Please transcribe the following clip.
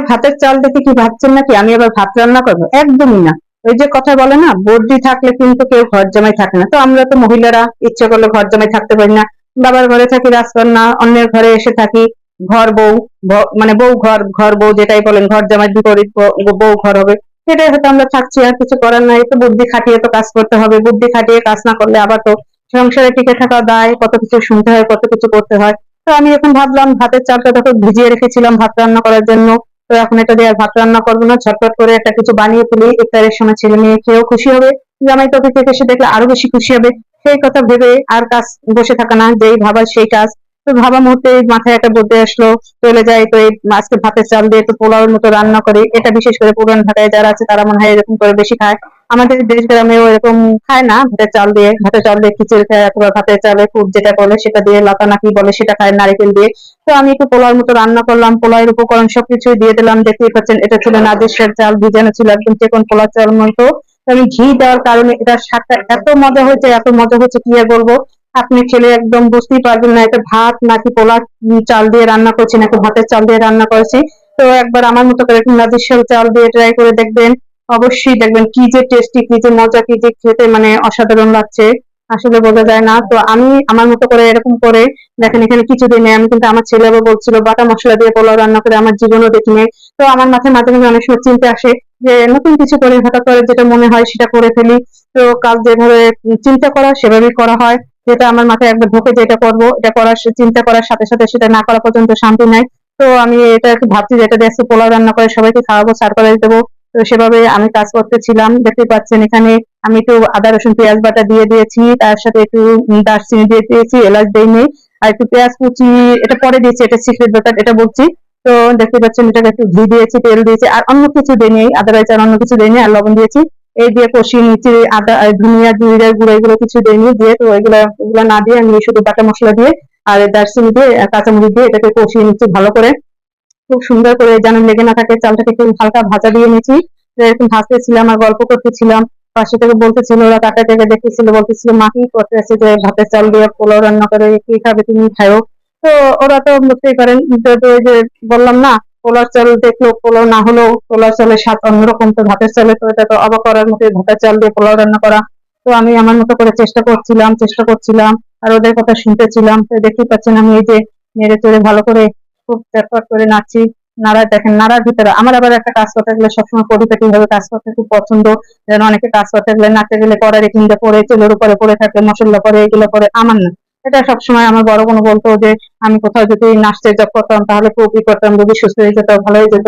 ভাতের চাল দেখে কি ভাবছেন নাকি আমি আবার ভাত রান্না করবো? একদমই না। ওই যে কথা বলে না, বর্দি থাকলে কিন্তু কেউ ঘর জামাই থাকে না। তো আমরা তো মহিলারা ইচ্ছে করলে ঘর জামাই থাকতে পারি না। বাবার ঘরে থাকি রাজকন্যা, অন্যের ঘরে এসে থাকি ঘর বউ। মানে বউ ঘর, ঘর বউ যেটাই বলেন, ঘর জামাই বিপরীত বউ ঘর হবে। সেটাই হয়তো আমরা থাকছি, আর কিছু করার নাই। তো বুদ্ধি খাটিয়ে তো কাজ করতে হবে, বুদ্ধি খাটিয়ে কাজ না করলে আবার তো সংসারে টিকে থাকা দায়, কত কিছু শুনতে হয়, কত কিছু করতে হয়। তো আমি এখন ভাবলাম ভাতের চালটা দেখো ভিজিয়ে রেখেছিলাম ভাত রান্না করার জন্য। তো এখন এটা দিয়ে আর ভাত রান্না করবো না, ঝটপট করে একটা কিছু বানিয়ে ফেলি, ইফতারের সময় ছেলে মেয়ে খেয়েও খুশি হবে, জামাই তো অফিস থেকে এসে দেখলে আরো বেশি খুশি হবে। সেই কথা ভেবে আর কাজ বসে থাকা না, যেই ভাবা সেই কাজ। তো ভাবা মুহূর্তে মাথায় একটা বুদ্ধি আসলো, চলে যায় তো এই আজকে ভাতের চাল দিয়ে একটু পোলাওর মতো রান্না করি। এটা বিশেষ করে পুরান ঢাকায় যারা আছে তারা মনে হয় এরকম করে বেশি খায়। আমাদের দেশ গ্রামেও এরকম খায় না, ভাতের চাল দিয়ে খিচুড়ি খায়, অথবা ভাতের চালে খুব যেটা বলে সেটা দিয়ে লতা নাকি বলে সেটা খায় নারকেল দিয়ে। তো আমি একটু পোলাওর মতো রান্না করলাম, পোলাওয়ের উপকরণ সবকিছু দিয়ে দিলাম। দেখতেই পাচ্ছেন এটা ছিল নাজিরশার চাল, ভিজানো ছিল একদম চিকন পোলাও চাল মতো। তো আমি ঘি দেওয়ার কারণে এটার স্বাদটা এত মজা হয়েছে, এত মজা হয়েছে কি আর বলবো। আপনি খেলে একদম বুঝতেই পারবেন না এটা ভাত নাকি পোলা চাল দিয়ে রান্না করছি নাকি ভাতের চাল দিয়ে রান্না করেছি। তো একবার আমার মতো করে নাজিরশাল চাল দিয়ে ট্রাই করে দেখবেন, অবশ্যই দেখবেন কি যে টেস্টি, কি যে মজা, কি যে খেতে মানে অসাধারণ লাগছে, আসলে বোঝা যায় না। তো আমি আমার মতো করে এরকম করে দেখেন, এখানে কিছুদিন নেই। আমি কিন্তু, আমার ছেলে আবার বলছিল বাটা মসলা দিয়ে পোলাও রান্না করে, আমার জীবনও দেখিনি। তো আমার মাথায় মাঝে মাঝে অনেক সময় চিন্তা আসে যে নতুন কিছু করে হঠাৎ করে যেটা মনে হয় সেটা করে ফেলি। তো কাজ যেভাবে চিন্তা করা সেভাবেই করা হয়। যেটা আমার মাথায় একবার ঢোকে যে এটা করবো, এটা করার চিন্তা করার সাথে সাথে সেটা না করা পর্যন্ত শান্তি নাই। তো আমি এটা একটু ভাবছি যে এটা দিয়ে আজকে পোলাও রান্না করে সবাইকে খাওয়াবো, সারপ্রাইজ দেবো। তো সেভাবে আমি কাজ করতেছিলাম, দেখতে পাচ্ছেন এখানে আমি একটু আদা রসুন পেঁয়াজ বাটা দিয়ে দিয়েছি, তার সাথে একটু দারচিনি দিয়ে দিয়েছি, এলাচ দেইনি। আর একটু পেঁয়াজ কুচি এটা পরে দিয়েছি, এটা সিক্রেট ব্যাপার, এটা বলছি। তো দেখতে পাচ্ছেন এটাকে একটু ঘি দিয়েছি, তেল দিয়েছি, আর অন্য কিছু দিইনি, আদারওয়াইজ আর অন্য কিছু দিইনি, আর লবণ দিয়েছি। এই দিয়ে কষিয়ে নিচ্ছি। আদা ধনিয়া জিরা গুঁড়ো এগুলো কিছু দিইনি, দিয়ে তো এগুলো না দিয়ে আমি শুধু বাটা মশলা দিয়ে আর দারচিনি দিয়ে কাঁচামরিচ দিয়ে এটাকে কষিয়ে নিচ্ছি ভালো করে। খুব সুন্দর করে যেন লেগে না থাকে, চালটাকে একটু হালকা ভাজা দিয়ে নিয়েছি। এরকম ভাজতেছিলাম আর গল্প করতেছিলাম। পাশে থেকে বলতেছিল, ওরা কাটা থেকে দেখতেছিল, বলতেছিল মা কি করতেছে, যে ভাতের চাল দিয়ে পোলাও রান্না করে, কি খাবে তুমি খাও। তো ওরা তো বুঝতেই পারেন, তো ওই যে বললাম না, পোলার চাল দেখলো, পোলাও না হলেও পোলার চালের স্বাদ অন্যরকম। তো ভাতের চালে তো এটা তো অবাক করার মতো, ভাতের চাল দিয়ে পোলাও রান্না করা। তো আমি আমার মতো করে চেষ্টা করছিলাম আর ওদের কথা শুনতেছিলাম। তো দেখতেই পাচ্ছেন আমি এই যে নেড়ে চেড়ে ভালো করে খুব চটপট করে নাচছি। দেখেন, নাড়ার ভিতরে আমার আবার একটা কাজ করতে গেলে সবসময় পরিপাটি ভাবে কাজ করতে খুব পছন্দ। যেন অনেকে কাজ করতে গেলে নাচতে গেলে কড়াই কিনতে পরে চুলের উপরে পড়ে থাকে, মশলা পরে, এগুলো পরে, আমার না। এটা সবসময় আমার বড় কোনো বলতো যে আমি কোথাও যদি নাচতে জব করতাম তাহলে খুবই করতাম, যদি সুস্থ হয়ে যেত, ভালো হয়ে যেত।